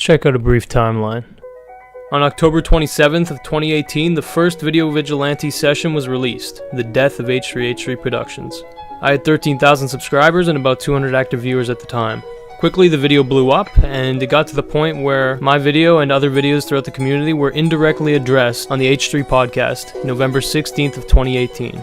check out a brief timeline. On October 27th of 2018, the first Video Vigilante session was released, The Death of H3H3 Productions. I had 13,000 subscribers and about 200 active viewers at the time. Quickly the video blew up, and it got to the point where my video and other videos throughout the community were indirectly addressed on the H3 podcast, November 16th of 2018.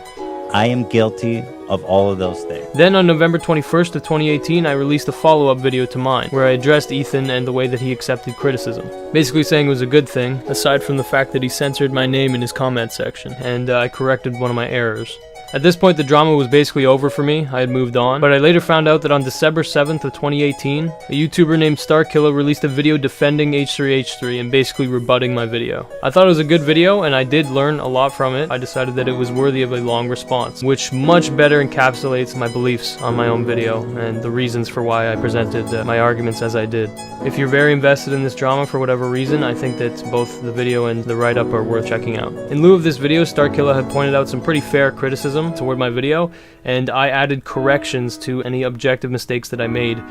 I am guilty of all of those things. Then on November 21st of 2018, I released a follow-up video to mine, where I addressed Ethan and the way that he accepted criticism. Basically saying it was a good thing, aside from the fact that he censored my name in his comment section, and I corrected one of my errors. At this point, the drama was basically over for me. I had moved on, but I later found out that on December 7th of 2018, a YouTuber named Starkiller released a video defending H3H3 and basically rebutting my video. I thought it was a good video, and I did learn a lot from it. I decided that it was worthy of a long response, which much better encapsulates my beliefs on my own video and the reasons for why I presented my arguments as I did. If you're very invested in this drama for whatever reason, I think that both the video and the write-up are worth checking out. In lieu of this video, Starkiller had pointed out some pretty fair criticism toward my video, and I added corrections to any objective mistakes that I made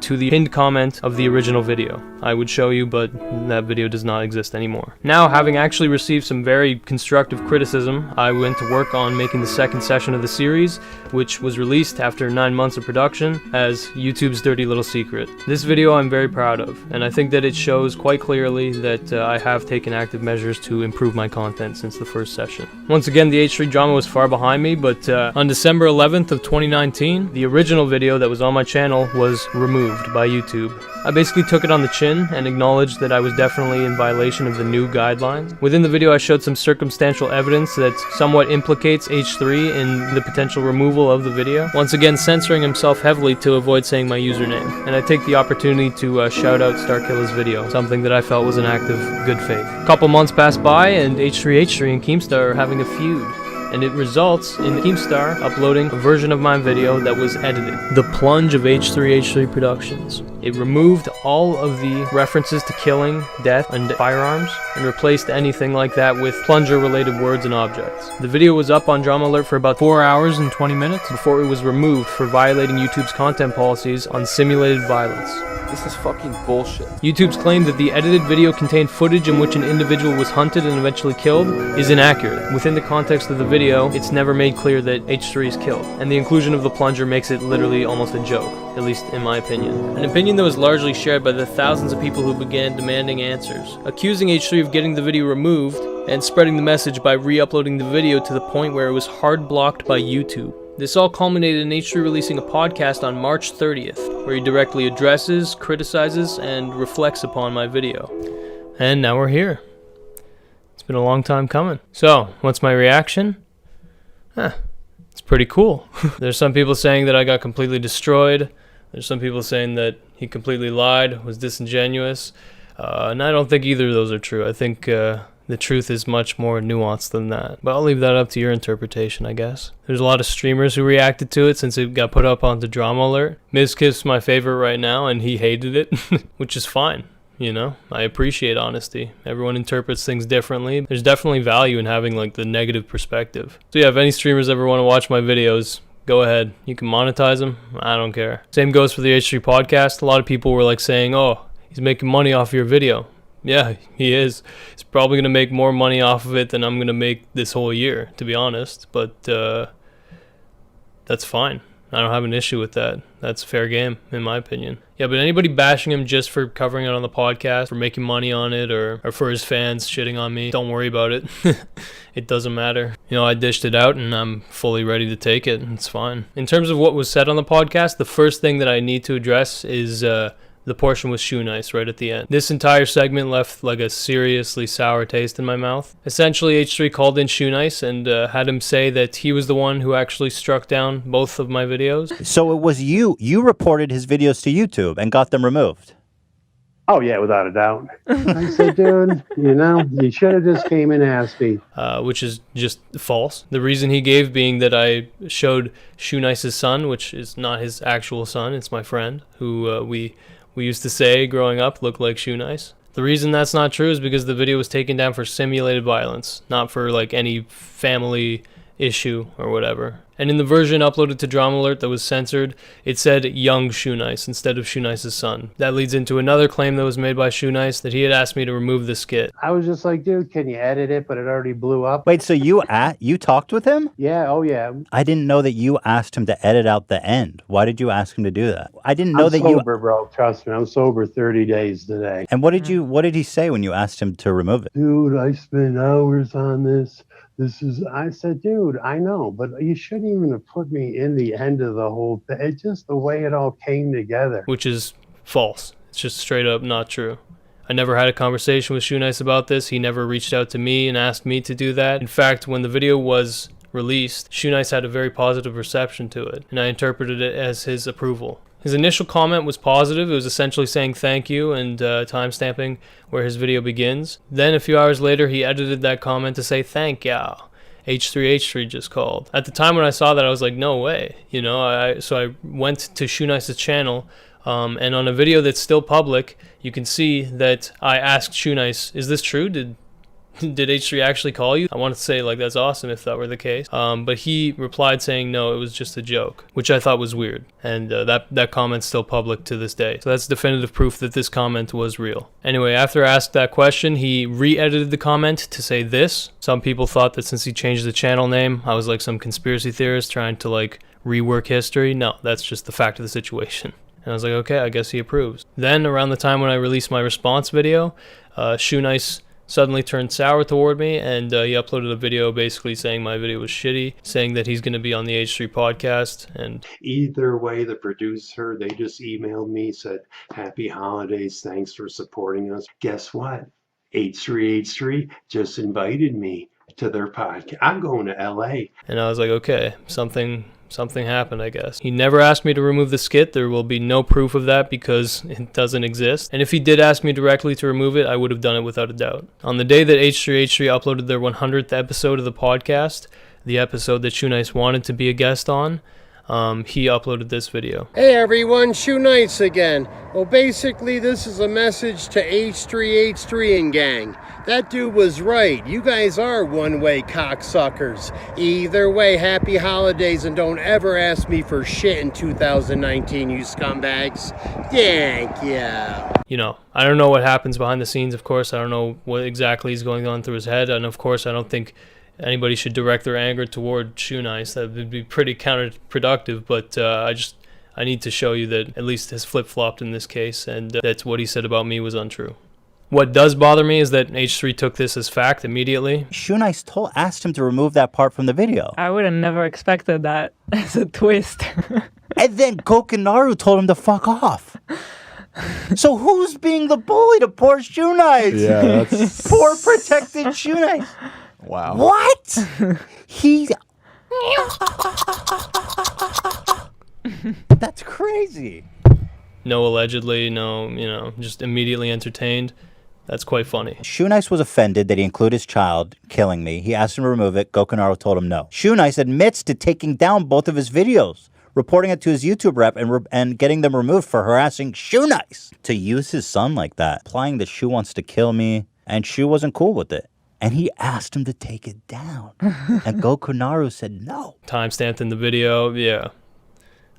to the pinned comment of the original video. I would show you, but that video does not exist anymore. Now, having actually received some very constructive criticism, I went to work on making the second session of the series, which was released after 9 months of production as YouTube's dirty little secret. This video I'm very proud of, and I think that it shows quite clearly that I have taken active measures to improve my content since the first session. Once again, the H3 drama was far behind me, but on December 11th of 2019, the original video that was on my channel was removed by YouTube. I basically took it on the chin and acknowledged that I was definitely in violation of the new guidelines. Within the video, I showed some circumstantial evidence that somewhat implicates H3 in the potential removal of the video, once again censoring himself heavily to avoid saying my username. And I take the opportunity to shout out Starkiller's video, something that I felt was an act of good faith. A couple months pass by, and H3H3 and Keemstar are having a feud, and it results in Keemstar uploading a version of my video that was edited. The Plunge of H3H3 Productions. It removed all of the references to killing, death, and firearms, and replaced anything like that with plunger-related words and objects. The video was up on Drama Alert for about 4 hours and 20 minutes before it was removed for violating YouTube's content policies on simulated violence. This is fucking bullshit. YouTube's claim that the edited video contained footage in which an individual was hunted and eventually killed is inaccurate. Within the context of the video, it's never made clear that H3 is killed, and the inclusion of the plunger makes it literally almost a joke, at least in my opinion. An opinion that was largely shared by the thousands of people who began demanding answers, accusing H3 of getting the video removed and spreading the message by re-uploading the video to the point where it was hard blocked by YouTube. This all culminated in H3 releasing a podcast on March 30th, where he directly addresses, criticizes, and reflects upon my video. And now we're here. It's been a long time coming. So, what's my reaction? It's pretty cool. There's some people saying that I got completely destroyed. There's some people saying that he completely lied, was disingenuous. And I don't think either of those are true. I think the truth is much more nuanced than that. But I'll leave that up to your interpretation, I guess. There's a lot of streamers who reacted to it since it got put up onto Drama Alert. Mizkif's my favorite right now, and he hated it, which is fine. You know, I appreciate honesty. Everyone interprets things differently. There's definitely value in having like the negative perspective. So yeah, if any streamers ever want to watch my videos, go ahead. You can monetize them. I don't care. Same goes for the H3 podcast. A lot of people were like saying, oh, he's making money off your video. Yeah, he is. He's probably going to make more money off of it than I'm going to make this whole year, to be honest. But that's fine. I don't have an issue with that. That's fair game, in my opinion. Yeah, but anybody bashing him just for covering it on the podcast, for making money on it, or for his fans shitting on me, don't worry about it. It doesn't matter. You know, I dished it out, and I'm fully ready to take it. It's fine. In terms of what was said on the podcast, the first thing that I need to address is the portion with Shoe Nice right at the end. This entire segment left like a seriously sour taste in my mouth. Essentially, H3 called in Shoe Nice and had him say that he was the one who actually struck down both of my videos. So it was you. You reported his videos to YouTube and got them removed. Oh, yeah, without a doubt. I said, dude, you know, you should have just came and asked me. Which is just false. The reason he gave being that I showed Shoe Nice's son, which is not his actual son, it's my friend, who we used to say growing up looked like Shoe Nice. The reason that's not true is because the video was taken down for simulated violence, not for like any family issue or whatever. And in the version uploaded to Drama Alert that was censored, it said young Shoenice instead of Shoenice's son. That leads into another claim that was made by Shoenice that he had asked me to remove the skit. I was just like, dude, can you edit it? But it already blew up. Wait, so you talked with him? Yeah, oh yeah. I didn't know that you asked him to edit out the end. Why did you ask him to do that? I didn't know I'm that sober, bro. Trust me, I'm sober 30 days today. And what did he say when you asked him to remove it? Dude, I spent hours on this. I said, dude, I know, but you shouldn't even have put me in the end of the whole thing. It's just the way it all came together. Which is false. It's just straight up not true. I never had a conversation with Shoenice about this. He never reached out to me and asked me to do that. In fact, when the video was released, Shoenice had a very positive reception to it, and I interpreted it as his approval. His initial comment was positive. It was essentially saying thank you and timestamping where his video begins. Then a few hours later, he edited that comment to say thank ya. H3H3 just called. At the time when I saw that, I was like, no way. You know, so I went to Shoenice's channel, and on a video that's still public, you can see that I asked Shoenice, is this true? Did H3 actually call you? I wanted to say, like, that's awesome if that were the case. But he replied saying, no, it was just a joke, which I thought was weird. And that comment's still public to this day. So that's definitive proof that this comment was real. Anyway, after I asked that question, he re-edited the comment to say this. Some people thought that since he changed the channel name, I was like some conspiracy theorist trying to, like, rework history. No, that's just the fact of the situation. And I was like, okay, I guess he approves. Then, around the time when I released my response video, Shoenice suddenly turned sour toward me, and he uploaded a video basically saying my video was shitty, saying that he's going to be on the H3 podcast. And either way, the producer, they just emailed me, said, happy holidays, thanks for supporting us. Guess what? H3H3 just invited me to their podcast. I'm going to LA. And I was like, okay, something happened, I guess. He never asked me to remove the skit. There will be no proof of that because it doesn't exist. And if he did ask me directly to remove it, I would have done it without a doubt. On the day that H3H3 uploaded their 100th episode of the podcast, the episode that Shoenice wanted to be a guest on, he uploaded this video. Hey everyone, Shoenice again. Well, basically this is a message to H3H3 and gang. That dude was right. You guys are one-way cocksuckers. Either way, happy holidays, and don't ever ask me for shit in 2019, you scumbags. Thank you. You know, I don't know what happens behind the scenes, of course. I don't know what exactly is going on through his head. And of course, I don't think anybody should direct their anger toward Shoenice. That would be pretty counterproductive, but I need to show you that at least has flip-flopped in this case, and that what he said about me was untrue. What does bother me is that H3 took this as fact immediately. Shoenice asked him to remove that part from the video. I would have never expected that as a twist. And then Gokanaru told him to fuck off. So who's being the bully to poor Shoenice? Yeah, that's... Poor protected Shoenice. Wow. What? That's crazy. No allegedly, no, just immediately entertained. That's quite funny. Shoenice was offended that he included his child killing me. He asked him to remove it. Gokanaru told him no. Shoenice admits to taking down both of his videos, reporting it to his YouTube rep and getting them removed for harassing Shoenice. To use his son like that, implying that Shu wants to kill me, and Shu wasn't cool with it. And he asked him to take it down. And Gokanaru said no. Timestamped in the video, yeah.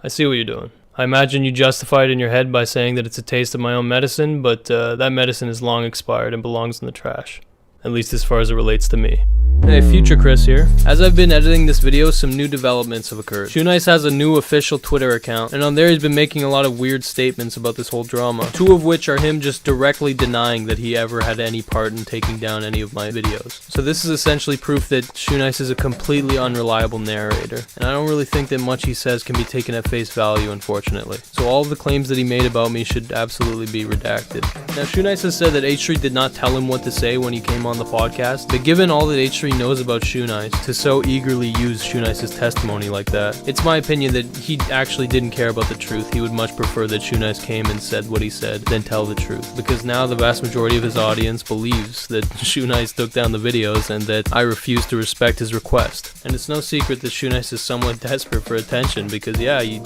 I see what you're doing. I imagine you justify it in your head by saying that it's a taste of my own medicine, but that medicine is long expired and belongs in the trash. At least as far as it relates to me. Hey, Future Chris here. As I've been editing this video, some new developments have occurred. Shoenice has a new official Twitter account, and on there he's been making a lot of weird statements about this whole drama. Two of which are him just directly denying that he ever had any part in taking down any of my videos. So this is essentially proof that Shoenice is a completely unreliable narrator, and I don't really think that much he says can be taken at face value, unfortunately. So all of the claims that he made about me should absolutely be redacted. Now, Shoenice has said that H3 did not tell him what to say when he came on the podcast, but given all that H3 knows about Shoenice, to so eagerly use Shoenice's testimony like that, it's my opinion that he actually didn't care about the truth. He would much prefer that Shoenice came and said what he said than tell the truth, because now the vast majority of his audience believes that Shoenice took down the videos and that I refuse to respect his request. And it's no secret that Shoenice is somewhat desperate for attention, because yeah, he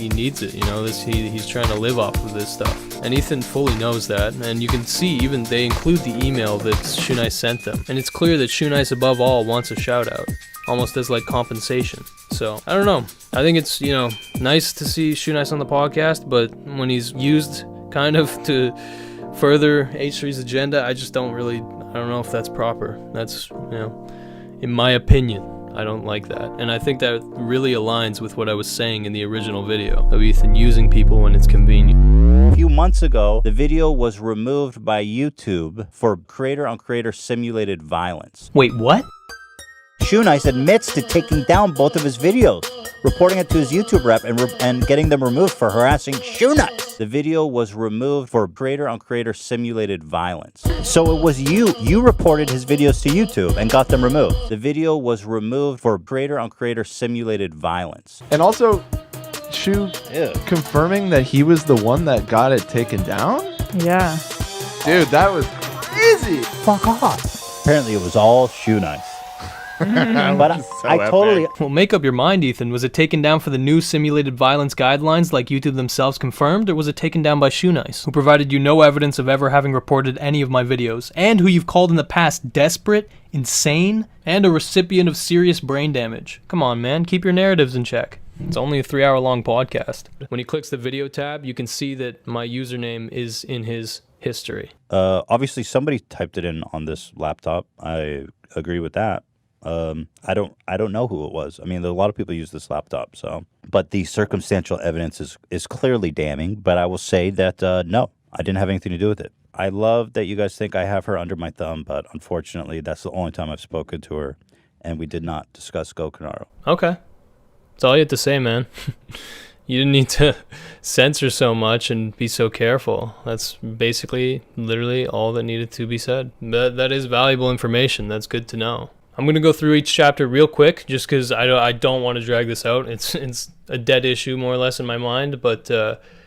needs it, he's trying to live off of this stuff. And Ethan fully knows that, and you can see even they include the email that Shoenice sent them. And it's clear that Shoenice above all wants a shout out. almost as like compensation. So I don't know. I think it's, you know, nice to see Shoe Nice on the podcast, but when he's used kind of to further H3's agenda, I don't know if that's proper. That's, you know, in my opinion, I don't like that. And I think that really aligns with what I was saying in the original video of Ethan using people when it's convenient. A few months ago, the video was removed by YouTube for creator-on-creator simulated violence. Wait, what? Shoe Nice admits to taking down both of his videos, reporting it to his YouTube rep and getting them removed for harassing Shoe Nice. The video was removed for creator-on-creator simulated violence. So it was you reported his videos to YouTube and got them removed. The video was removed for creator-on-creator simulated violence. And also, Shu confirming that he was the one that got it taken down? Yeah. Dude, that was crazy. Fuck off. Apparently it was all Shoe Nice. But I totally... Well, make up your mind, Ethan. Was it taken down for the new simulated violence guidelines like YouTube themselves confirmed, or was it taken down by Shoe Nice, who provided you no evidence of ever having reported any of my videos, and who you've called in the past desperate, insane, and a recipient of serious brain damage? Come on, man. Keep your narratives in check. It's only a 3-hour-long podcast. When he clicks the video tab, you can see that my username is in his history. Obviously, somebody typed it in on this laptop. I agree with that. I don't know who it was. I mean, a lot of people use this laptop, so. But the circumstantial evidence is clearly damning, but I will say that, no, I didn't have anything to do with it. I love that you guys think I have her under my thumb, but unfortunately, that's the only time I've spoken to her, and we did not discuss Gokanaru. Okay. That's all you had to say, man. You didn't need to censor so much and be so careful. That's basically, literally all that needed to be said. That is valuable information. That's good to know. I'm going to go through each chapter real quick, just because I don't want to drag this out. It's a dead issue, more or less, in my mind, but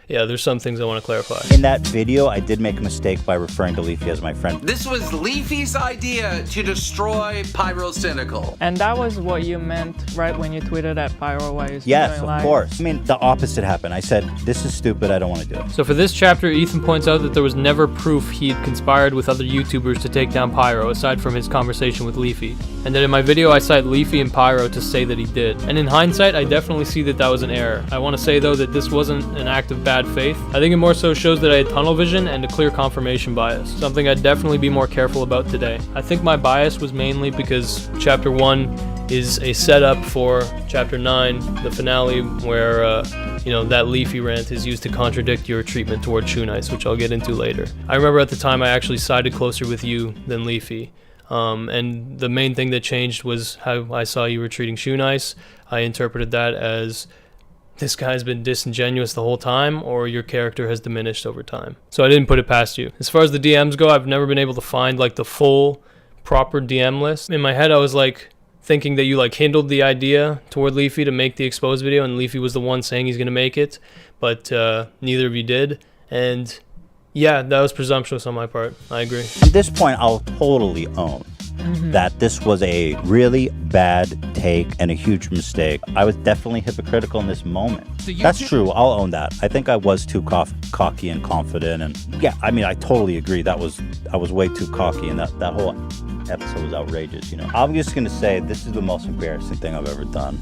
yeah, there's some things I want to clarify. In that video, I did make a mistake by referring to Leafy as my friend. This was Leafy's idea to destroy Pyrocynical. And that was what you meant right when you tweeted at Pyro while you was Yes, doing of live. course. I mean, the opposite happened. I said, this is stupid, I don't want to do it. So for this chapter, Ethan points out that there was never proof he'd conspired with other YouTubers to take down Pyro, aside from his conversation with Leafy. And that in my video, I cite Leafy and Pyro to say that he did. And in hindsight, I definitely see that was an error. I want to say, though, that this wasn't an act of bad faith. I think it more so shows that I had tunnel vision and a clear confirmation bias, something I'd definitely be more careful about today. I think my bias was mainly because Chapter 1 is a setup for Chapter 9, the finale, where you know, that Leafy rant is used to contradict your treatment toward Shoe Nice, which I'll get into later. I remember at the time I actually sided closer with you than Leafy. And the main thing that changed was how I saw you were treating Shoe Nice. I interpreted that as this guy's been disingenuous the whole time, or your character has diminished over time. So I didn't put it past you. As far as the DMs go, I've never been able to find like the full proper DM list. In my head, I was like thinking that you like handled the idea toward Leafy to make the exposed video, and Leafy was the one saying he's gonna make it, but neither of you did. And yeah, that was presumptuous on my part. I agree. At this point, I'll totally own that this was a really bad take and a huge mistake. I was definitely hypocritical in this moment. That's true. I'll own that. I think I was too cocky and confident. And yeah, I mean, I totally agree. I was way too cocky, and that whole episode was outrageous. You know, I'm just gonna say this is the most embarrassing thing I've ever done.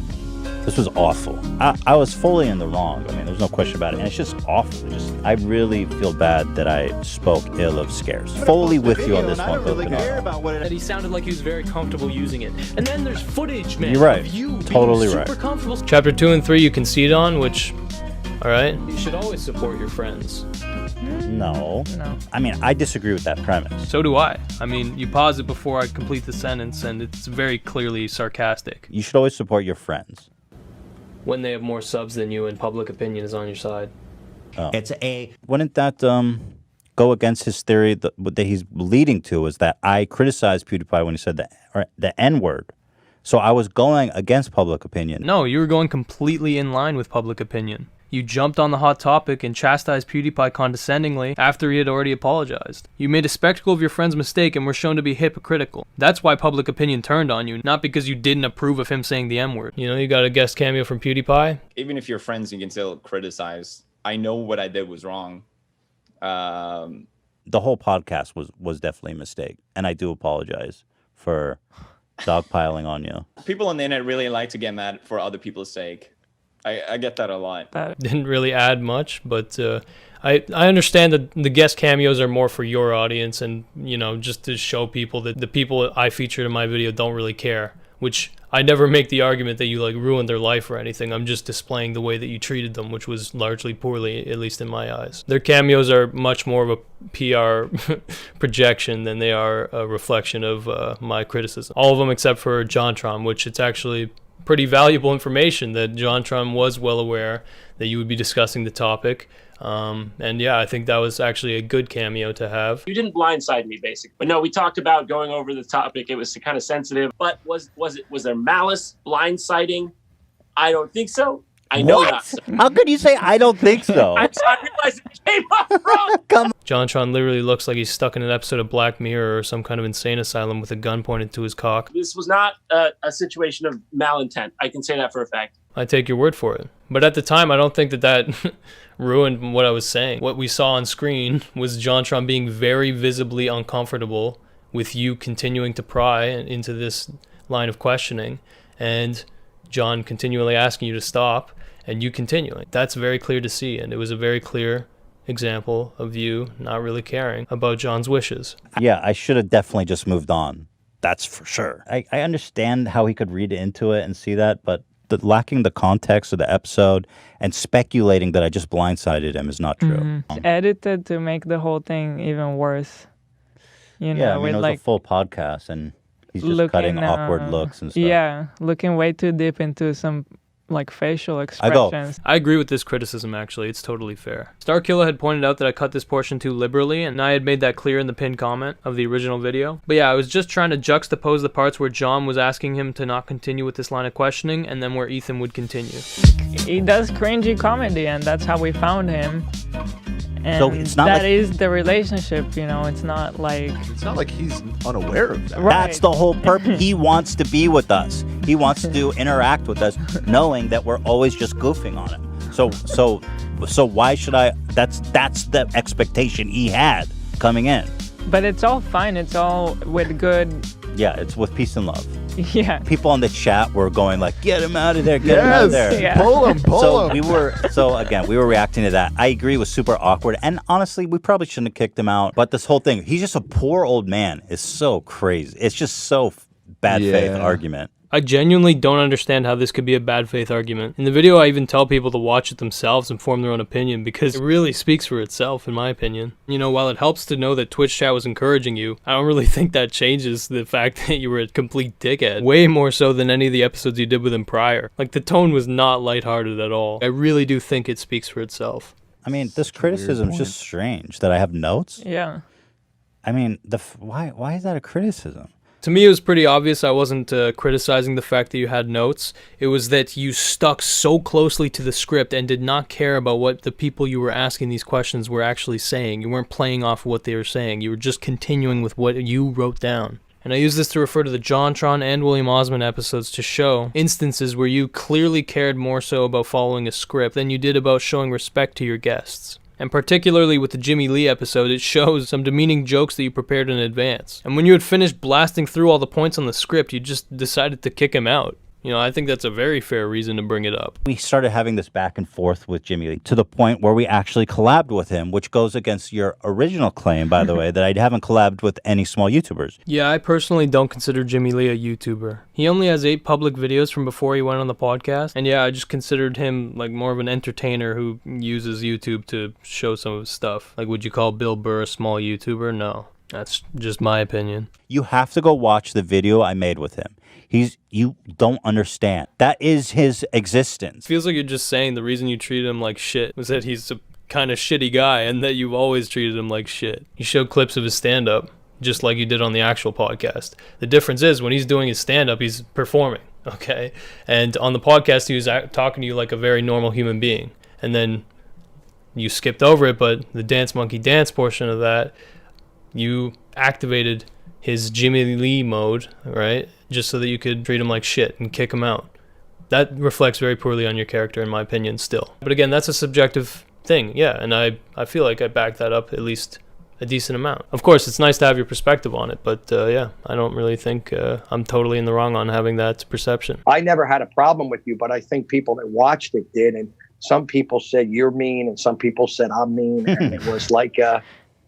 This was awful. I was fully in the wrong. I mean, there's no question about it. And it's just awful. I really feel bad that I spoke ill of Scares. Fully with you on this one, That he sounded like he was very comfortable using it. And then there's footage, man. You're right. Of you Totally being right. super comfortable. Chapter 2 and 3 you concede on, which, all right. You should always support your friends. No. No. I mean, I disagree with that premise. So do I. I mean, you pause it before I complete the sentence, and it's very clearly sarcastic. You should always support your friends. When they have more subs than you and public opinion is on your side. Oh. Wouldn't that go against his theory that he's leading to is that I criticized PewDiePie when he said the N-word. So I was going against public opinion. No, you were going completely in line with public opinion. You jumped on the hot topic and chastised PewDiePie condescendingly after he had already apologized. You made a spectacle of your friend's mistake and were shown to be hypocritical. That's why public opinion turned on you, not because you didn't approve of him saying the M-word. You know, you got a guest cameo from PewDiePie. Even if you're friends, you can still criticize. I know what I did was wrong. The whole podcast was definitely a mistake, and I do apologize for dogpiling on you. People on the internet really like to get mad for other people's sake. I get that a lot. Didn't really add much, but I understand that the guest cameos are more for your audience and, you know, just to show people that the people I featured in my video don't really care, which I never make the argument that you like ruined their life or anything. I'm just displaying the way that you treated them, which was largely poorly, at least in my eyes. Their cameos are much more of a PR projection than they are a reflection of my criticism. All of them except for JonTron, which it's actually pretty valuable information that JonTron was well aware that you would be discussing the topic. And yeah, I think that was actually a good cameo to have. You didn't blindside me, basically. But no, we talked about going over the topic. It was kind of sensitive. But was there malice, blindsiding? I don't think so. I know not so. How could you say I don't think so? I realized it came off wrong. Come JonTron literally looks like he's stuck in an episode of Black Mirror or some kind of insane asylum with a gun pointed to his cock. This was not a situation of malintent. I can say that for a fact. I take your word for it. But at the time, I don't think that ruined what I was saying. What we saw on screen was JonTron being very visibly uncomfortable with you continuing to pry into this line of questioning, and John continually asking you to stop, and you continuing. That's very clear to see, and it was a very clear example of you not really caring about John's wishes. Yeah, I should have definitely just moved on. That's for sure. I understand how he could read into it and see that, but lacking the context of the episode and speculating that I just blindsided him is not true. It's edited to make the whole thing even worse. You know, Yeah, I mean, with it was like a full podcast, and he's just cutting awkward looks and stuff. Yeah, looking way too deep into some like facial expressions. I agree with this criticism, actually. It's totally fair. Starkiller had pointed out that I cut this portion too liberally, and I had made that clear in the pinned comment of the original video. But yeah, I was just trying to juxtapose the parts where John was asking him to not continue with this line of questioning, and then where Ethan would continue. He does cringy comedy, and that's how we found him. And So it's not that like- is the relationship, you know. It's not like he's unaware of that. Right. That's the whole purpose. He wants to be with us. He wants to interact with us, knowing that we're always just goofing on him. So why should I? That's the expectation he had coming in. But it's all fine. It's all with good. Yeah, it's with peace and love. Yeah. People on the chat were going like, "Get him out of there! Get him out of there!" Yeah. Pull him. So we were reacting to that. I agree, it was super awkward, and honestly, we probably shouldn't have kicked him out. But this whole thing, he's just a poor old man, is so crazy. It's just so bad faith argument. I genuinely don't understand how this could be a bad faith argument. In the video, I even tell people to watch it themselves and form their own opinion because it really speaks for itself, in my opinion. You know, while it helps to know that Twitch chat was encouraging you, I don't really think that changes the fact that you were a complete dickhead. Way more so than any of the episodes you did with him prior. Like, the tone was not lighthearted at all. I really do think it speaks for itself. I mean, this criticism is just strange that I have notes. Yeah. I mean, why is that a criticism? To me, it was pretty obvious I wasn't criticizing the fact that you had notes. It was that you stuck so closely to the script and did not care about what the people you were asking these questions were actually saying. You weren't playing off what they were saying. You were just continuing with what you wrote down. And I use this to refer to the JonTron and William Osmond episodes to show instances where you clearly cared more so about following a script than you did about showing respect to your guests. And particularly with the Jimmy Lee episode, it shows some demeaning jokes that you prepared in advance. And when you had finished blasting through all the points on the script, you just decided to kick him out. You know, I think that's a very fair reason to bring it up. We started having this back and forth with Jimmy Lee to the point where we actually collabed with him, which goes against your original claim, by the way, that I haven't collabed with any small YouTubers. Yeah, I personally don't consider Jimmy Lee a YouTuber. He only has 8 public videos from before he went on the podcast. And yeah, I just considered him like more of an entertainer who uses YouTube to show some of his stuff. Like, would you call Bill Burr a small YouTuber? No. That's just my opinion. You have to go watch the video I made with him. You don't understand. That is his existence. Feels like you're just saying the reason you treated him like shit was that he's a kind of shitty guy and that you've always treated him like shit. You showed clips of his stand-up, just like you did on the actual podcast. The difference is when he's doing his stand-up, he's performing, okay? And on the podcast, he was talking to you like a very normal human being. And then you skipped over it, but the Dance Monkey Dance portion of that, you activated his Jimmy Lee mode, right? Just so that you could treat him like shit and kick him out. That reflects very poorly on your character, in my opinion, still. But again, that's a subjective thing, yeah, and I feel like I backed that up at least a decent amount. Of course, it's nice to have your perspective on it, but yeah, I don't really think I'm totally in the wrong on having that perception. I never had a problem with you, but I think people that watched it did, and some people said you're mean, and some people said I'm mean, and it was like a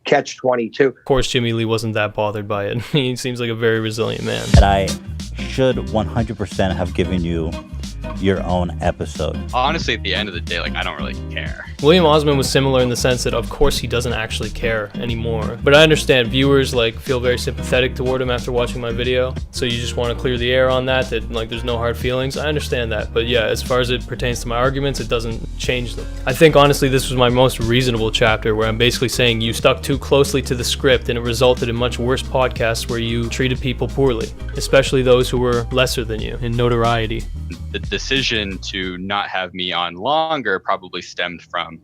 catch-22. Of course, Jimmy Lee wasn't that bothered by it. He seems like a very resilient man. And I should 100% have given you your own episode. Honestly, at the end of the day, like, I don't really care. William Osmond was similar in the sense that, of course, he doesn't actually care anymore. But I understand viewers like feel very sympathetic toward him after watching my video. So you just want to clear the air on that like there's no hard feelings. I understand that. But yeah, as far as it pertains to my arguments, it doesn't change them. I think honestly, this was my most reasonable chapter, where I'm basically saying you stuck too closely to the script and it resulted in much worse podcasts where you treated people poorly, especially those who were lesser than you in notoriety. The decision to not have me on longer probably stemmed from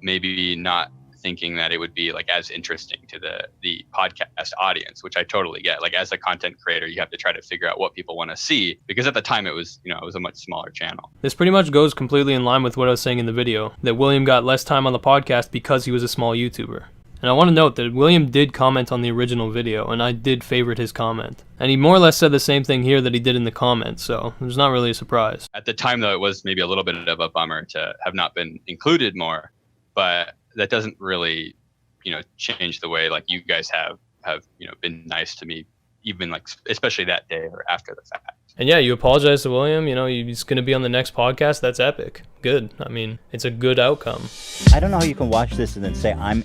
maybe not thinking that it would be like as interesting to the podcast audience, which I totally get. Like, as a content creator, you have to try to figure out what people want to see, because at the time it was a much smaller channel. This pretty much goes completely in line with what I was saying in the video, that William got less time on the podcast because he was a small YouTuber. And I want to note that William did comment on the original video, and I did favorite his comment. And he more or less said the same thing here that he did in the comments, so it's not really a surprise. At the time, though, it was maybe a little bit of a bummer to have not been included more, but that doesn't really, change the way like you guys have been nice to me, even like especially that day or after the fact. And yeah, you apologize to William, he's going to be on the next podcast. That's epic. Good. I mean, it's a good outcome. I don't know how you can watch this and then say I'm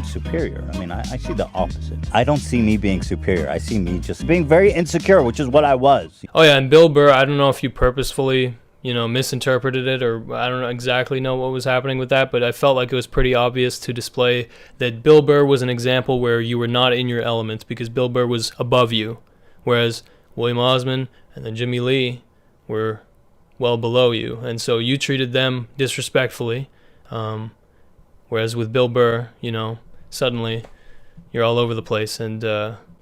superior. I mean, I see the opposite. I don't see me being superior. I see me just being very insecure, which is what I was. Oh yeah, and Bill Burr, I don't know if you purposefully, misinterpreted it, or I don't exactly know what was happening with that, but I felt like it was pretty obvious to display that Bill Burr was an example where you were not in your element because Bill Burr was above you, whereas William Osmond and then Jimmy Lee were well below you, and so you treated them disrespectfully, whereas with Bill Burr, suddenly you're all over the place, and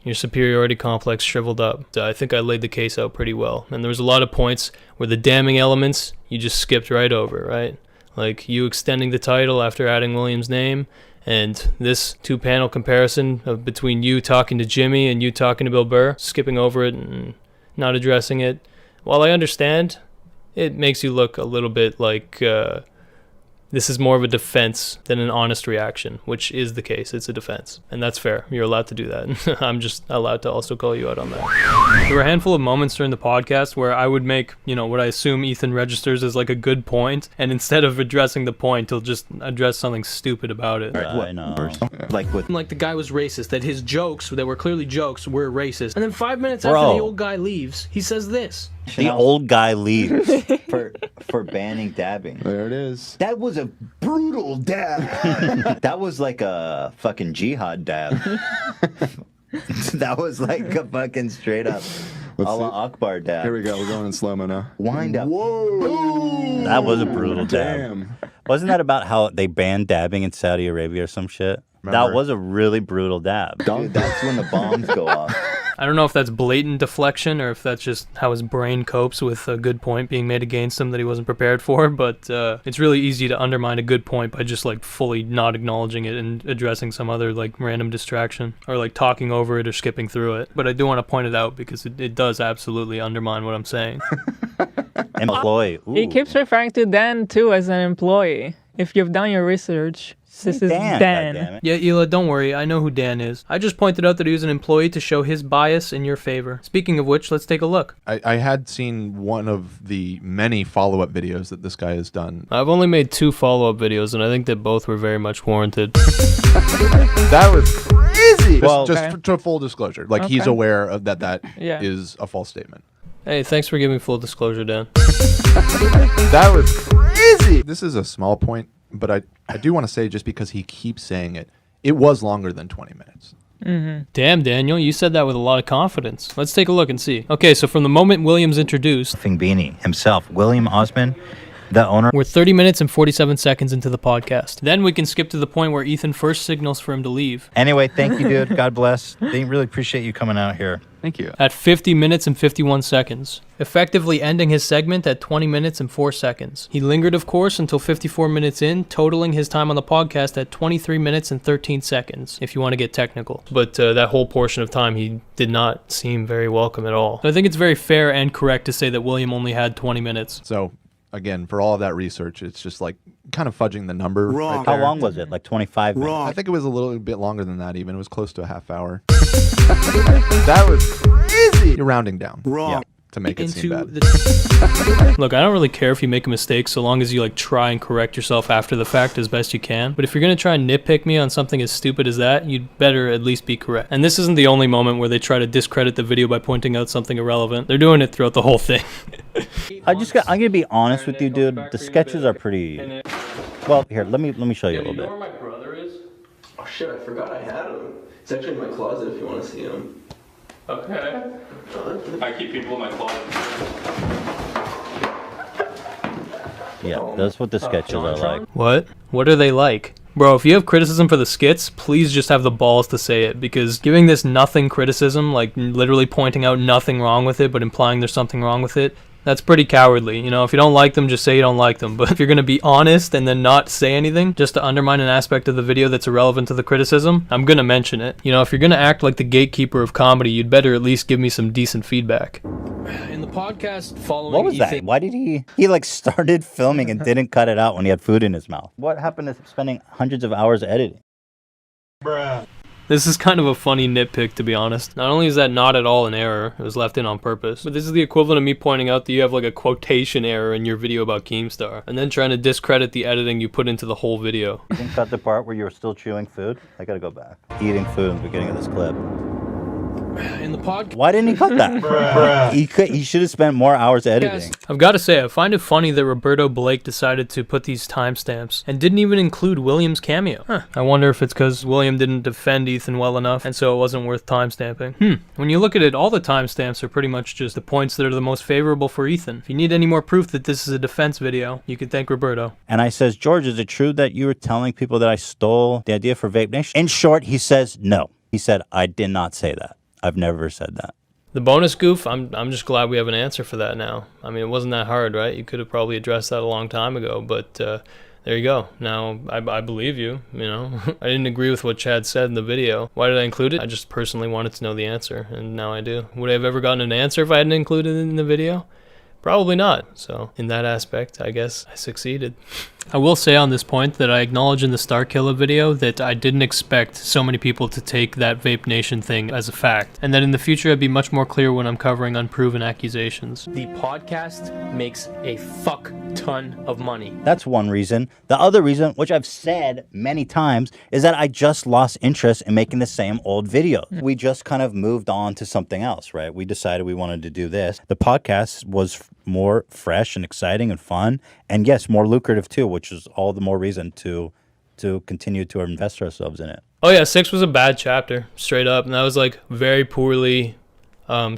your superiority complex shriveled up. I think I laid the case out pretty well, and there was a lot of points where the damning elements you just skipped right over, right? Like you extending the title after adding William's name, and this two-panel comparison between you talking to Jimmy and you talking to Bill Burr, skipping over it and not addressing it. While I understand, it makes you look a little bit like this is more of a defense than an honest reaction, which is the case. It's a defense, and that's fair. You're allowed to do that. I'm just allowed to also call you out on that. There were a handful of moments during the podcast where I would make, what I assume Ethan registers as like a good point, and instead of addressing the point, he'll just address something stupid about it. I know. Like the guy was racist, that his jokes that were clearly jokes were racist, and then 5 minutes after the old guy leaves, he says this. The old guy leaves for banning dabbing. There it is. That was a brutal dab. That was like a fucking jihad dab. That was like a fucking straight up Allah Akbar dab. Here we go. We're going in slow-mo now. Wind up. Whoa! That was a brutal dab. Damn. Wasn't that about how they banned dabbing in Saudi Arabia or some shit? Remember? That was a really brutal dab. Dude, that's when the bombs go off. I don't know if that's blatant deflection or if that's just how his brain copes with a good point being made against him that he wasn't prepared for, but it's really easy to undermine a good point by just like fully not acknowledging it and addressing some other like random distraction or like talking over it or skipping through it. But I do want to point it out because it does absolutely undermine what I'm saying. Employee. Ooh. He keeps referring to Dan too as an employee. If you've done your research, this is Dan. Yeah, Ela, don't worry. I know who Dan is. I just pointed out that he was an employee to show his bias in your favor. Speaking of which, let's take a look. I had seen one of the many follow-up videos that this guy has done. I've only made 2 follow-up videos, and I think that both were very much warranted. That was crazy! Well, just to full disclosure. Like, he's aware of that is a false statement. Hey, thanks for giving full disclosure, Dan. That was crazy! This is a small point, but I do want to say, just because he keeps saying it, it was longer than 20 minutes. Mm-hmm. Damn, Daniel, you said that with a lot of confidence. Let's take a look and see. Okay, so from the moment William's introduced... Beanie himself, William Osmond, The owner? We're 30 minutes and 47 seconds into the podcast. Then we can skip to the point where Ethan first signals for him to leave. Anyway, thank you, dude. God bless. They really appreciate you coming out here. Thank you. At 50 minutes and 51 seconds, effectively ending his segment at 20 minutes and 4 seconds. He lingered, of course, until 54 minutes in, totaling his time on the podcast at 23 minutes and 13 seconds, if you want to get technical. But that whole portion of time, he did not seem very welcome at all. So I think it's very fair and correct to say that William only had 20 minutes. So, again, for all of that research, it's just like kind of fudging the number. Wrong. Right How there. long was it? Like 25 minutes? I think it was a little bit longer than that even. It was close to a half hour. That was crazy. You're rounding down. Wrong. Yeah, to make it seem bad. Look, I don't really care if you make a mistake so long as you like try and correct yourself after the fact as best you can. But if you're going to try and nitpick me on something as stupid as that, you'd better at least be correct. And this isn't the only moment where they try to discredit the video by pointing out something irrelevant. They're doing it throughout the whole thing. I'm going to be honest with you, dude. The sketches are pretty... Well, here, let me show you a little bit. my brother is? Oh shit, I forgot I had him. It's actually in my closet if you want to see him. Okay. I keep people in my closet. Yeah, that's what the sketches are like. What? What are they like? Bro, if you have criticism for the skits, please just have the balls to say it, because giving this nothing criticism, like literally pointing out nothing wrong with it but implying there's something wrong with it, that's pretty cowardly. You know, if you don't like them, just say you don't like them. But if you're going to be honest and then not say anything just to undermine an aspect of the video that's irrelevant to the criticism, I'm going to mention it. You know, if you're going to act like the gatekeeper of comedy, you'd better at least give me some decent feedback. In the podcast following What was that? Why did he like started filming and didn't cut it out when he had food in his mouth? What happened to spending hundreds of hours editing? Bruh. This is kind of a funny nitpick, to be honest. Not only is that not at all an error, it was left in on purpose, but this is the equivalent of me pointing out that you have like a quotation error in your video about Keemstar, and then trying to discredit the editing you put into the whole video. You didn't cut the part where you were still chewing food? I gotta go back. Eating food in the beginning of this clip. In the podcast. Why didn't he cut that? He should have spent more hours editing. I've got to say, I find it funny that Roberto Blake decided to put these timestamps and didn't even include William's cameo. I wonder if it's because William didn't defend Ethan well enough, and so it wasn't worth timestamping. When you look at it, all the timestamps are pretty much just the points that are the most favorable for Ethan. If you need any more proof that this is a defense video, you can thank Roberto. And I says, George, is it true that you were telling people that I stole the idea for Vape Nation? In short, he says no. He said, I did not say that. I've never said that. The bonus goof, I'm just glad we have an answer for that now. I mean, it wasn't that hard, right? You could have probably addressed that a long time ago, but there you go. Now, I believe you, you know. I didn't agree with what Chad said in the video. Why did I include it? I just personally wanted to know the answer, and now I do. Would I have ever gotten an answer if I hadn't included it in the video? Probably not. So, in that aspect, I guess I succeeded. I will say on this point that I acknowledge in the Starkiller video that I didn't expect so many people to take that Vape Nation thing as a fact, and that in the future I'd be much more clear when I'm covering unproven accusations. The podcast makes a fuck ton of money. That's one reason. The other reason, which I've said many times, is that I just lost interest in making the same old videos. We just kind of moved on to something else, right? We decided we wanted to do this. The podcast was more fresh and exciting and fun, and yes, more lucrative too, which is all the more reason to continue to invest ourselves in it. Oh yeah, 6 was a bad chapter, straight up, and that was like very poorly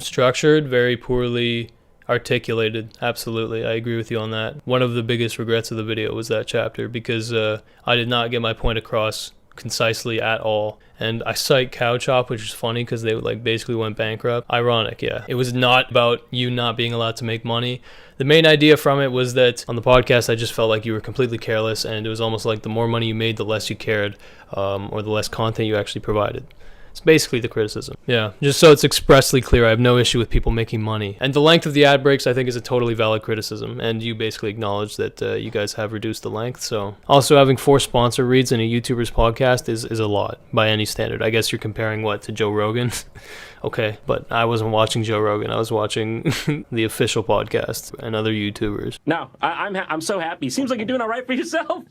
structured, very poorly articulated. Absolutely, I agree with you on that. One of the biggest regrets of the video was that chapter, because I did not get my point across concisely at all. And I cite Cow Chop, which is funny because they like basically went bankrupt. Ironic, yeah. It was not about you not being allowed to make money. The main idea from it was that on the podcast, I just felt like you were completely careless, and it was almost like the more money you made, the less you cared, or the less content you actually provided. It's basically the criticism. Yeah, just so it's expressly clear, I have no issue with people making money. And the length of the ad breaks, I think, is a totally valid criticism. And you basically acknowledge that you guys have reduced the length. So also having 4 sponsor reads in a YouTuber's podcast is a lot by any standard. I guess you're comparing what to Joe Rogan? Okay, but I wasn't watching Joe Rogan. I was watching the official podcast and other YouTubers. No, I'm so happy. Seems like you're doing all right for yourself.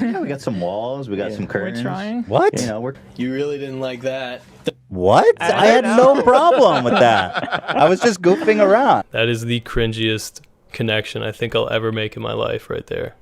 Yeah, we got some walls, we got some curtains. We're trying. What? You know, you really didn't like that. What? I had no problem with that. I was just goofing around. That is the cringiest connection I think I'll ever make in my life right there.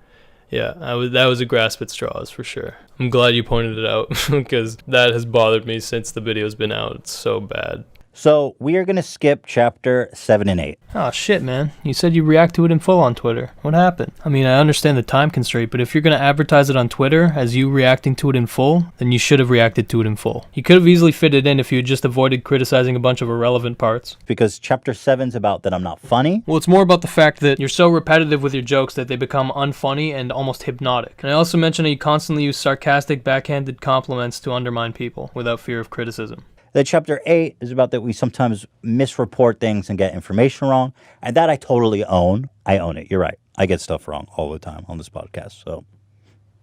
Yeah, that was a grasp at straws for sure. I'm glad you pointed it out because that has bothered me since the video's been out. It's so bad. So we are going to skip chapter 7 and 8. Oh shit, man. You said you react to it in full on Twitter. What happened? I mean, I understand the time constraint, but if you're going to advertise it on Twitter as you reacting to it in full, then you should have reacted to it in full. You could have easily fit it in if you had just avoided criticizing a bunch of irrelevant parts. Because chapter 7's about that I'm not funny. Well, it's more about the fact that you're so repetitive with your jokes that they become unfunny and almost hypnotic. And I also mentioned that you constantly use sarcastic, backhanded compliments to undermine people without fear of criticism. Then chapter 8 is about that we sometimes misreport things and get information wrong. And that I totally own. I own it. You're right. I get stuff wrong all the time on this podcast. So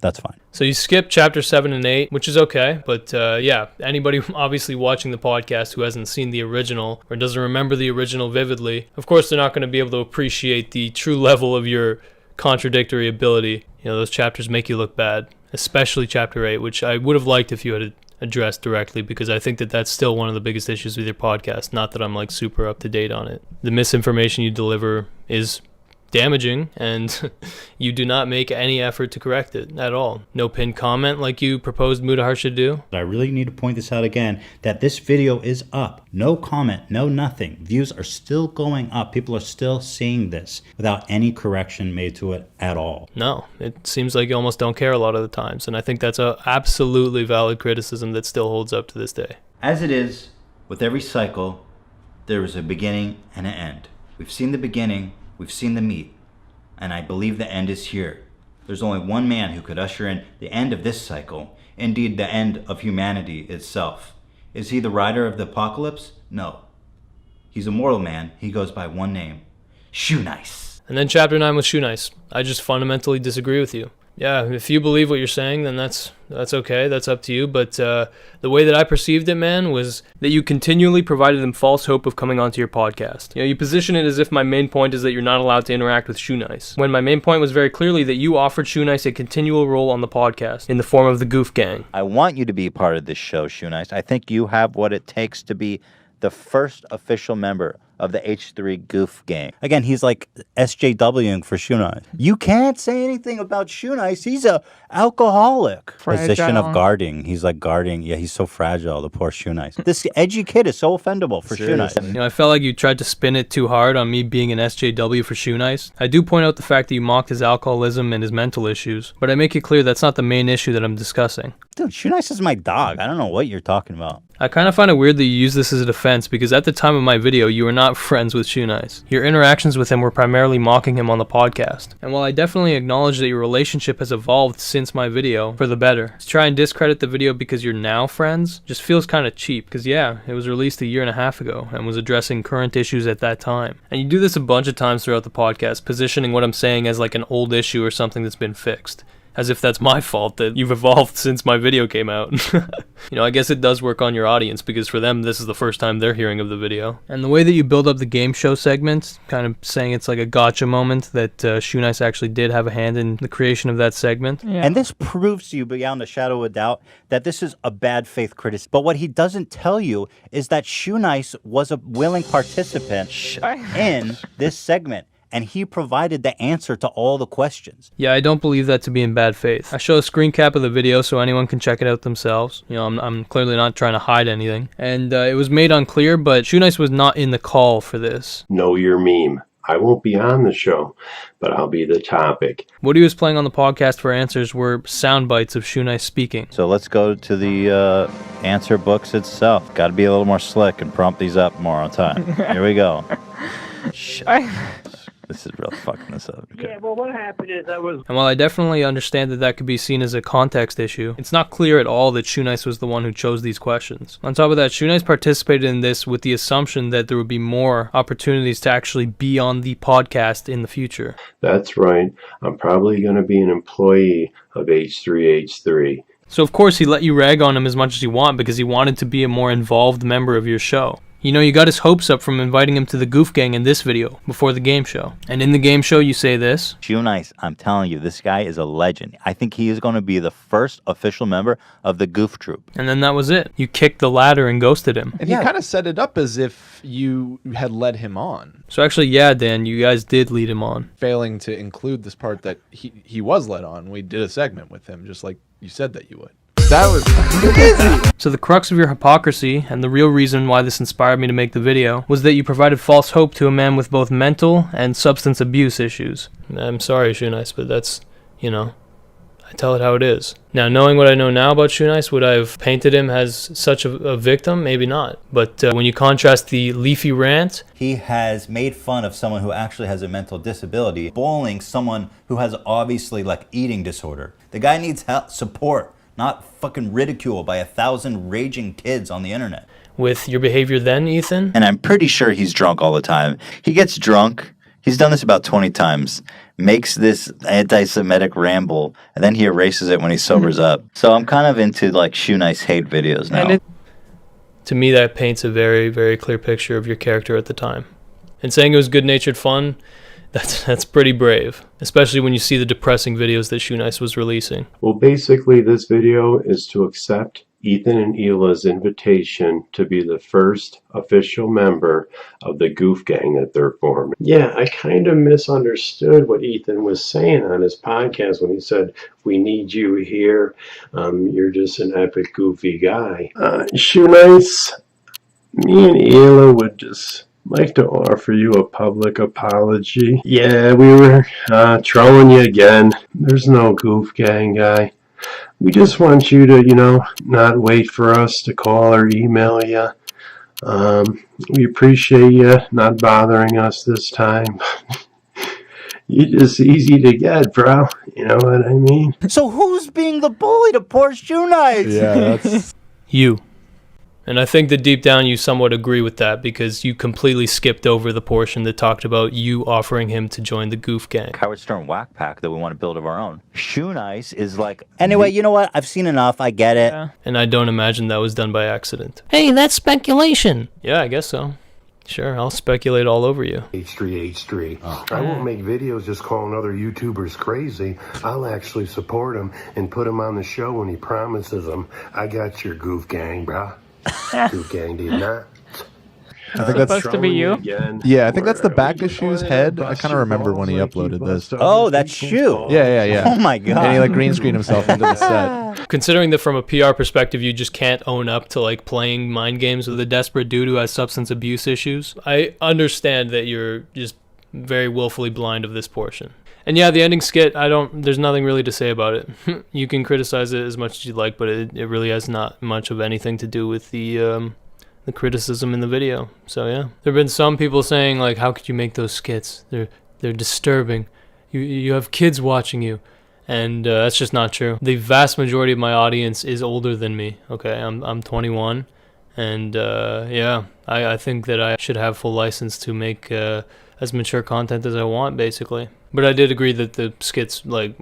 that's fine. So you skip chapter 7 and 8, which is okay. But yeah, anybody obviously watching the podcast who hasn't seen the original or doesn't remember the original vividly, of course they're not going to be able to appreciate the true level of your contradictory ability. You know, those chapters make you look bad, especially chapter 8, which I would have liked if you had addressed directly, because I think that that's still one of the biggest issues with your podcast. Not that I'm like super up to date on it. The misinformation you deliver is damaging, and you do not make any effort to correct it at all. No pinned comment like you proposed Mudahar should do. I really need to point this out again, that this video is up. No comment, no nothing. Views are still going up. People are still seeing this without any correction made to it at all. No, it seems like you almost don't care a lot of the times, and I think that's a absolutely valid criticism that still holds up to this day. As it is, with every cycle, there is a beginning and an end. We've seen the beginning, we've seen the meat, and I believe the end is here. There's only one man who could usher in the end of this cycle, indeed the end of humanity itself. Is he the rider of the apocalypse? No. He's a mortal man. He goes by one name, Shoe Nice. And then chapter 9 was Shoe Nice. I just fundamentally disagree with you. Yeah, if you believe what you're saying, then that's okay. That's up to you. But the way that I perceived it, man, was that you continually provided them false hope of coming onto your podcast. You know, you position it as if my main point is that you're not allowed to interact with Shoe Nice, when my main point was very clearly that you offered Shoe Nice a continual role on the podcast in the form of the Goof Gang. I want you to be part of this show, Shoe Nice. I think you have what it takes to be the first official member of the H3 Goof Gang. Again, he's like SJWing for Shoe Nice. You can't say anything about Shoe Nice. He's a alcoholic. Fragile. Position of guarding. He's like guarding. Yeah, he's so fragile, the poor Shoe Nice. This edgy kid is so offendable for Shoe Nice. You know, I felt like you tried to spin it too hard on me being an SJW for Shoe Nice. I do point out the fact that you mocked his alcoholism and his mental issues, but I make it clear that's not the main issue that I'm discussing. Dude, Shoe Nice is my dog. I don't know what you're talking about. I kind of find it weird that you use this as a defense, because at the time of my video, you were not friends with Shoe Nice. Your interactions with him were primarily mocking him on the podcast. And while I definitely acknowledge that your relationship has evolved since my video for the better, to try and discredit the video because you're now friends just feels kind of cheap, because yeah, it was released a year and a half ago and was addressing current issues at that time. And you do this a bunch of times throughout the podcast, positioning what I'm saying as like an old issue or something that's been fixed, as if that's my fault that you've evolved since my video came out. You know, I guess it does work on your audience, because for them, this is the first time they're hearing of the video. And the way that you build up the game show segment, kind of saying it's like a gotcha moment, that Shoe Nice actually did have a hand in the creation of that segment. Yeah. And this proves to you beyond a shadow of a doubt that this is a bad faith criticism. But what he doesn't tell you is that Shoe Nice was a willing participant in this segment, and he provided the answer to all the questions. Yeah, I don't believe that to be in bad faith. I show a screen cap of the video so anyone can check it out themselves. You know, I'm clearly not trying to hide anything. And it was made unclear, but Shoe Nice was not in the call for this. Know your meme. I won't be on the show, but I'll be the topic. What he was playing on the podcast for answers were sound bites of Shoe Nice speaking. So let's go to the answer books itself. Got to be a little more slick and prompt these up more on time. Here we go. This is really fucking this up. Okay. Yeah, well, what happened is And while I definitely understand that that could be seen as a context issue, it's not clear at all that Shoe Nice was the one who chose these questions. On top of that, Shoe Nice participated in this with the assumption that there would be more opportunities to actually be on the podcast in the future. That's right. I'm probably going to be an employee of H3H3. So of course he let you rag on him as much as you want, because he wanted to be a more involved member of your show. You know, you got his hopes up from inviting him to the Goof Gang in this video, before the game show. And in the game show, you say this. Shoe Nice, I'm telling you, this guy is a legend. I think he is going to be the first official member of the Goof Troop. And then that was it. You kicked the ladder and ghosted him. And he kind of set it up as if you had led him on. So actually, yeah, Dan, you guys did lead him on. Failing to include this part that he was led on, we did a segment with him, just like you said that you would. That was crazy. So the crux of your hypocrisy, and the real reason why this inspired me to make the video, was that you provided false hope to a man with both mental and substance abuse issues. I'm sorry, Shoenice, but that's, you know, I tell it how it is. Now, knowing what I know now about Shoenice, would I have painted him as such a victim? Maybe not. But when you contrast the leafy rant... He has made fun of someone who actually has a mental disability, bullying someone who has obviously like eating disorder. The guy needs help, support, not fucking ridicule by 1,000 raging kids on the internet. With your behavior then, Ethan? And I'm pretty sure he's drunk all the time. He gets drunk. He's done this about 20 times. Makes this anti-Semitic ramble, and then he erases it when he sobers up. So I'm kind of into like Shoenice hate videos now. To me, that paints a very, very clear picture of your character at the time. And saying it was good-natured fun, that's pretty brave, especially when you see the depressing videos that Shoenice was releasing. Well, basically, this video is to accept Ethan and Hila's invitation to be the first official member of the goof gang that they're forming. Yeah, I kind of misunderstood what Ethan was saying on his podcast when he said, "We need you here. You're just an epic goofy guy." Shoenice, me and Hila would just like to offer you a public apology. Yeah, we were trolling you again. There's no goof gang guy. We just want you to, you know, not wait for us to call or email you. We appreciate you not bothering us this time. You're just easy to get, bro. You know what I mean? So who's being the bully to poor Shoenice? Yeah, that's... You. And I think that deep down you somewhat agree with that, because you completely skipped over the portion that talked about you offering him to join the goof gang. Howard Stern whack pack that we want to build of our own. Shoenice is like... Anyway, you know what? I've seen enough. I get it. Yeah. And I don't imagine that was done by accident. Hey, that's speculation. Yeah, I guess so. Sure, I'll speculate all over you. H3H3. I won't make videos just calling other YouTubers crazy. I'll actually support him and put him on the show when he promises them, "I got your goof gang, brah." Goof gang did not. I think that's supposed to be you. Yeah, I think that's the back of Shoe's head. I kind of remember when he uploaded this. Oh, that's Shoe. Yeah. Oh my god. And he like green screened himself into the set. Considering that from a PR perspective you just can't own up to like playing mind games with a desperate dude who has substance abuse issues, I understand that you're just very willfully blind of this portion. And yeah, the ending skit, there's nothing really to say about it. You can criticize it as much as you like, but it really has not much of anything to do with the criticism in the video. So yeah, there have been some people saying like, how could you make those skits? They're disturbing. You have kids watching you, and that's just not true. The vast majority of my audience is older than me. Okay, I'm 21, and yeah, I think that I should have full license to make as mature content as I want, basically. But I did agree that the skits like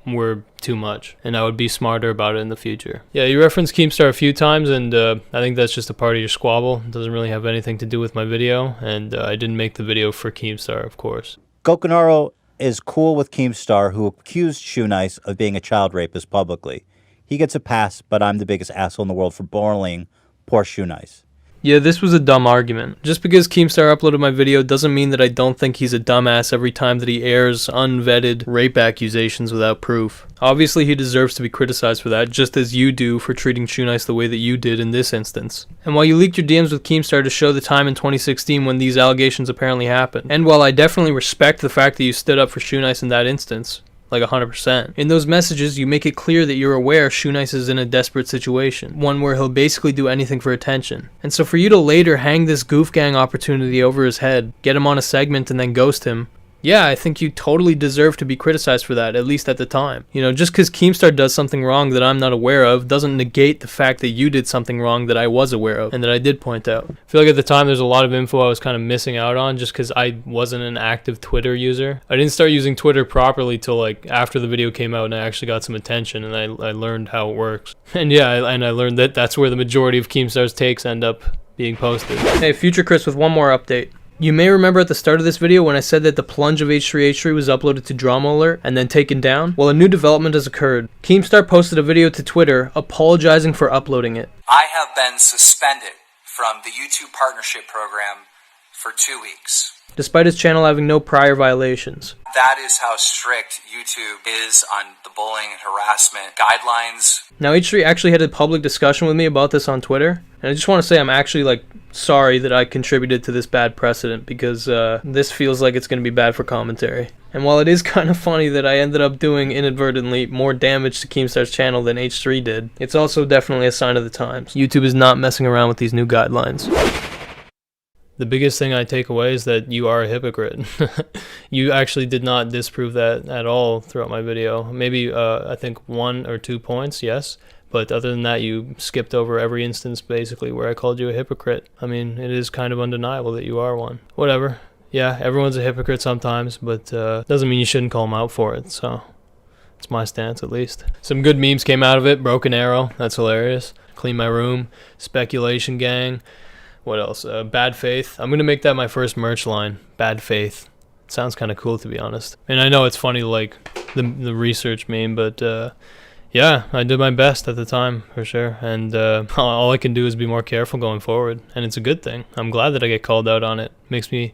were too much, and I would be smarter about it in the future. Yeah, you referenced Keemstar a few times, and I think that's just a part of your squabble. It doesn't really have anything to do with my video, and I didn't make the video for Keemstar, of course. Gokanaru is cool with Keemstar, who accused Shoenice of being a child rapist publicly. He gets a pass, but I'm the biggest asshole in the world for bullying poor Shoenice. Yeah, this was a dumb argument. Just because Keemstar uploaded my video doesn't mean that I don't think he's a dumbass every time that he airs unvetted rape accusations without proof. Obviously, he deserves to be criticized for that, just as you do for treating Shoenice the way that you did in this instance. And while you leaked your DMs with Keemstar to show the time in 2016 when these allegations apparently happened, and while I definitely respect the fact that you stood up for Shoenice in that instance, like 100%. In those messages, you make it clear that you're aware Shoenice is in a desperate situation, one where he'll basically do anything for attention. And so for you to later hang this goof gang opportunity over his head, get him on a segment and then ghost him, yeah, I think you totally deserve to be criticized for that, at least at the time. You know, just because Keemstar does something wrong that I'm not aware of doesn't negate the fact that you did something wrong that I was aware of and that I did point out. I feel like at the time there's a lot of info I was kind of missing out on just because I wasn't an active Twitter user. I didn't start using Twitter properly till like after the video came out and I actually got some attention and I learned how it works. And yeah, I learned that that's where the majority of Keemstar's takes end up being posted. Hey, Future Chris with one more update. You may remember at the start of this video when I said that the plunge of H3H3 was uploaded to Drama Alert and then taken down? Well, a new development has occurred. Keemstar posted a video to Twitter apologizing for uploading it. I have been suspended from the YouTube Partnership Program for 2 weeks. Despite his channel having no prior violations. That is how strict YouTube is on the bullying and harassment guidelines. Now, H3 actually had a public discussion with me about this on Twitter, and I just want to say I'm actually, sorry that I contributed to this bad precedent, because this feels like it's going to be bad for commentary. And while it is kind of funny that I ended up doing, inadvertently, more damage to Keemstar's channel than H3 did, it's also definitely a sign of the times. YouTube is not messing around with these new guidelines. The biggest thing I take away is that you are a hypocrite. You actually did not disprove that at all throughout my video. Maybe, I think 1 or 2 points, yes. But other than that, you skipped over every instance, basically, where I called you a hypocrite. I mean, it is kind of undeniable that you are one. Whatever. Yeah, everyone's a hypocrite sometimes, but doesn't mean you shouldn't call them out for it, so it's my stance, at least. Some good memes came out of it. Broken Arrow, that's hilarious. Clean My Room. Speculation Gang. What else? Bad Faith. I'm going to make that my first merch line. Bad Faith. It sounds kind of cool, to be honest. And I know it's funny, like, the research meme, but yeah, I did my best at the time, for sure. And all I can do is be more careful going forward. And it's a good thing. I'm glad that I get called out on it. Makes me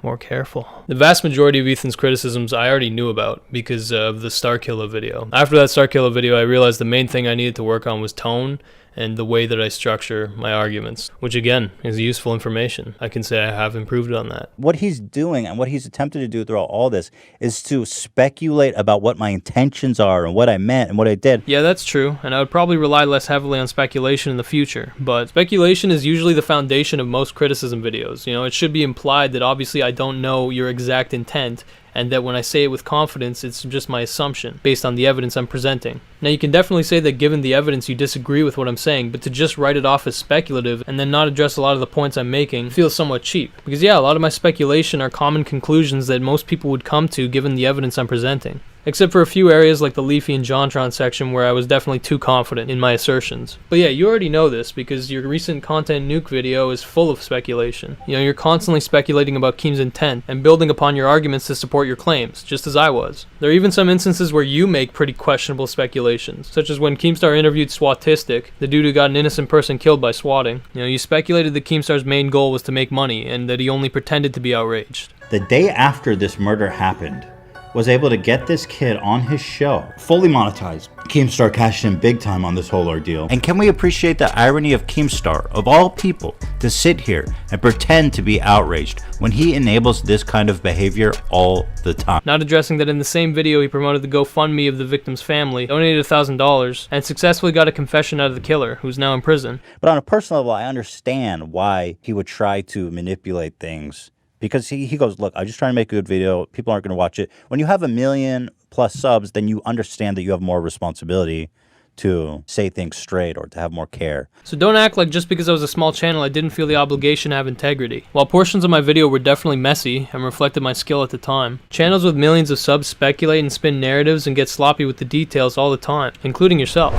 more careful. The vast majority of Ethan's criticisms I already knew about because of the Starkiller video. After that Starkiller video, I realized the main thing I needed to work on was tone and the way that I structure my arguments, which again is useful information. I can say I have improved on that. What he's doing and what he's attempted to do throughout all this is to speculate about what my intentions are and what I meant and what I did. Yeah, that's true, and I would probably rely less heavily on speculation in the future, but speculation is usually the foundation of most criticism videos. You know, it should be implied that obviously I don't know your exact intent, and that when I say it with confidence, it's just my assumption, based on the evidence I'm presenting. Now, you can definitely say that given the evidence you disagree with what I'm saying, but to just write it off as speculative and then not address a lot of the points I'm making feels somewhat cheap. Because yeah, a lot of my speculation are common conclusions that most people would come to given the evidence I'm presenting. Except for a few areas like the Leafy and Jontron section where I was definitely too confident in my assertions. But yeah, you already know this because your recent content nuke video is full of speculation. You know, you're constantly speculating about Keem's intent and building upon your arguments to support your claims, just as I was. There are even some instances where you make pretty questionable speculations, such as when Keemstar interviewed Swatistic, the dude who got an innocent person killed by swatting. You know, you speculated that Keemstar's main goal was to make money and that he only pretended to be outraged. The day after this murder happened, was able to get this kid on his show, fully monetized. Keemstar cashed in big time on this whole ordeal. And can we appreciate the irony of Keemstar, of all people, to sit here and pretend to be outraged when he enables this kind of behavior all the time? Not addressing that in the same video he promoted the GoFundMe of the victim's family, donated $1,000, and successfully got a confession out of the killer, who's now in prison. But on a personal level, I understand why he would try to manipulate things. Because he goes, look, I'm just trying to make a good video. People aren't going to watch it. When you have 1 million+ subs, then you understand that you have more responsibility to say things straight or to have more care. So don't act like just because I was a small channel, I didn't feel the obligation to have integrity. While portions of my video were definitely messy and reflected my skill at the time, channels with millions of subs speculate and spin narratives and get sloppy with the details all the time, including yourself.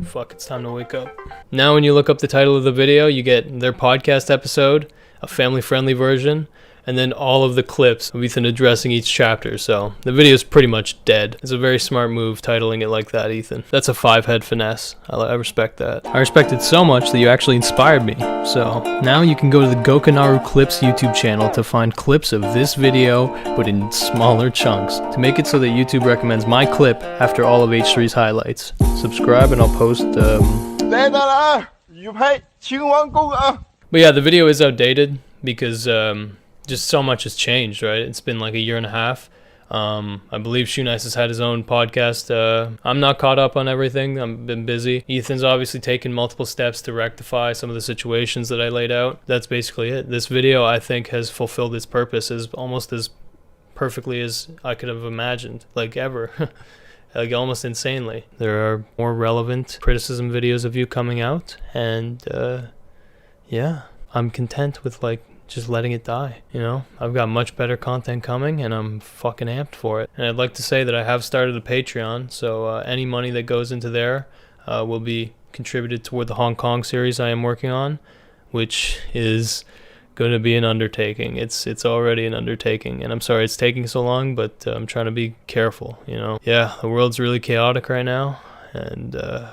Fuck, it's time to wake up. Now when you look up the title of the video, you get their podcast episode, a family-friendly version, and then all of the clips of Ethan addressing each chapter, so the video is pretty much dead. It's a very smart move titling it like that, Ethan. That's a 5-head finesse. I respect that. I respect it so much that you actually inspired me. So now you can go to the Gokanaru Clips YouTube channel to find clips of this video, but in smaller chunks, to make it so that YouTube recommends my clip after all of H3's highlights. Subscribe and I'll post, But yeah, the video is outdated because just so much has changed, right? It's been like 1.5 years. I believe Shoe Nice has had his own podcast. I'm not caught up on everything. I've been busy. Ethan's obviously taken multiple steps to rectify some of the situations that I laid out. That's basically it. This video, I think, has fulfilled its purpose almost as perfectly as I could have imagined, like ever. Like almost insanely. There are more relevant criticism videos of you coming out, and yeah, I'm content with like just letting it die, you know? I've got much better content coming and I'm fucking amped for it. And I'd like to say that I have started a Patreon, so any money that goes into there will be contributed toward the Hong Kong series I am working on, which is going to be an undertaking. It's already an undertaking, and I'm sorry it's taking so long, but I'm trying to be careful, you know? Yeah, the world's really chaotic right now, and I'm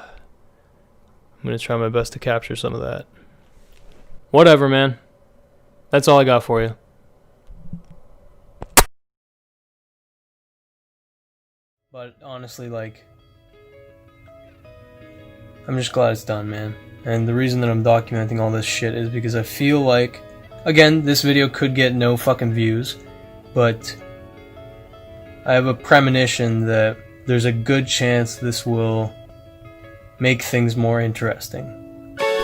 going to try my best to capture some of that. Whatever, man. That's all I got for you. But honestly, like, I'm just glad it's done, man. And the reason that I'm documenting all this shit is because I feel like, again, this video could get no fucking views, but I have a premonition that there's a good chance this will make things more interesting.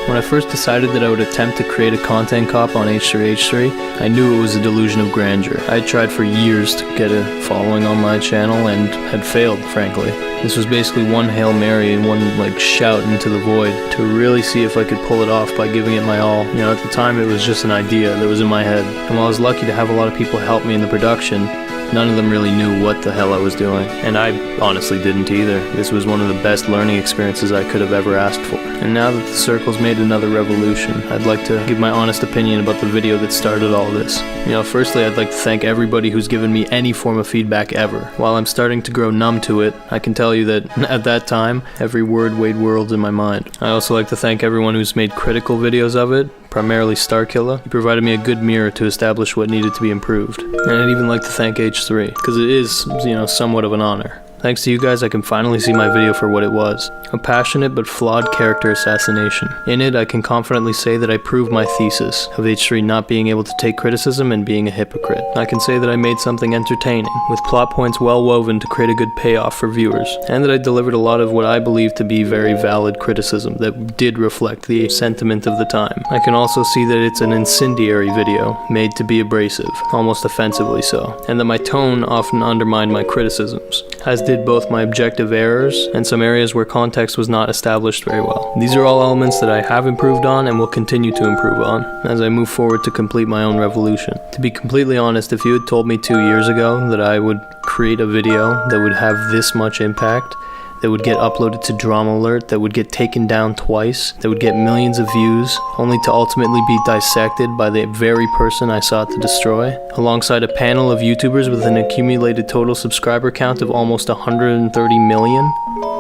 When I first decided that I would attempt to create a content cop on H3H3, I knew it was a delusion of grandeur. I had tried for years to get a following on my channel and had failed, frankly. This was basically one Hail Mary and one, like, shout into the void to really see if I could pull it off by giving it my all. You know, at the time it was just an idea that was in my head. And while I was lucky to have a lot of people help me in the production, none of them really knew what the hell I was doing. And I honestly didn't either. This was one of the best learning experiences I could have ever asked for. And now that the circle's made another revolution, I'd like to give my honest opinion about the video that started all this. You know, firstly, I'd like to thank everybody who's given me any form of feedback ever. While I'm starting to grow numb to it, I can tell you that at that time, every word weighed worlds in my mind. I also like to thank everyone who's made critical videos of it, primarily Starkiller. He provided me a good mirror to establish what needed to be improved. And I'd even like to thank H3, because it is, you know, somewhat of an honor. Thanks to you guys, I can finally see my video for what it was. A passionate but flawed character assassination. In it, I can confidently say that I proved my thesis of H3 not being able to take criticism and being a hypocrite. I can say that I made something entertaining, with plot points well woven to create a good payoff for viewers, and that I delivered a lot of what I believe to be very valid criticism that did reflect the sentiment of the time. I can also see that it's an incendiary video, made to be abrasive, almost offensively so, and that my tone often undermined my criticisms, as did both my objective errors and some areas where context was not established very well. These are all elements that I have improved on and will continue to improve on as I move forward to complete my own revolution. To be completely honest, if you had told me 2 years ago that I would create a video that would have this much impact, that would get uploaded to Drama Alert, that would get taken down twice, that would get millions of views, only to ultimately be dissected by the very person I sought to destroy, alongside a panel of YouTubers with an accumulated total subscriber count of almost 130 million,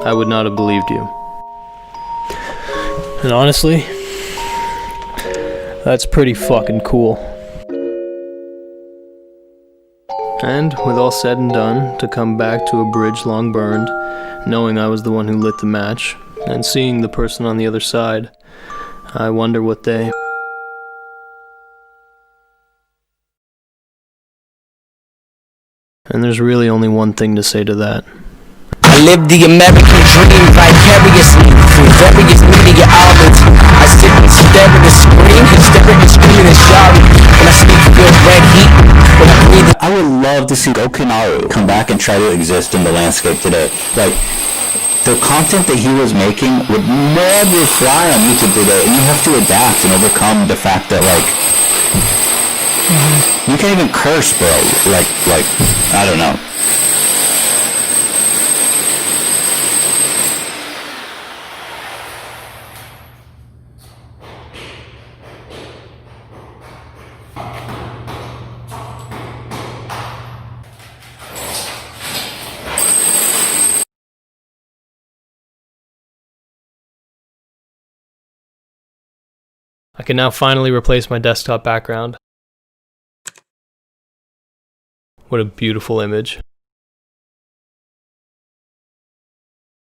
I would not have believed you. And honestly, that's pretty fucking cool. And, with all said and done, to come back to a bridge long burned, knowing I was the one who lit the match, and seeing the person on the other side, I wonder what they... And there's really only one thing to say to that. I live the American dream vicariously through various media outlets. I sit and stare at the screen and stare at the screen and shout. When I speak, feel red heat. When I breathe, I would love to see Gokanaru come back and try to exist in the landscape today. Like, the content that he was making would never fly on YouTube today, and you have to adapt and overcome the fact that, like, you can't even curse, bro. Like, I don't know. I can now finally replace my desktop background. What a beautiful image.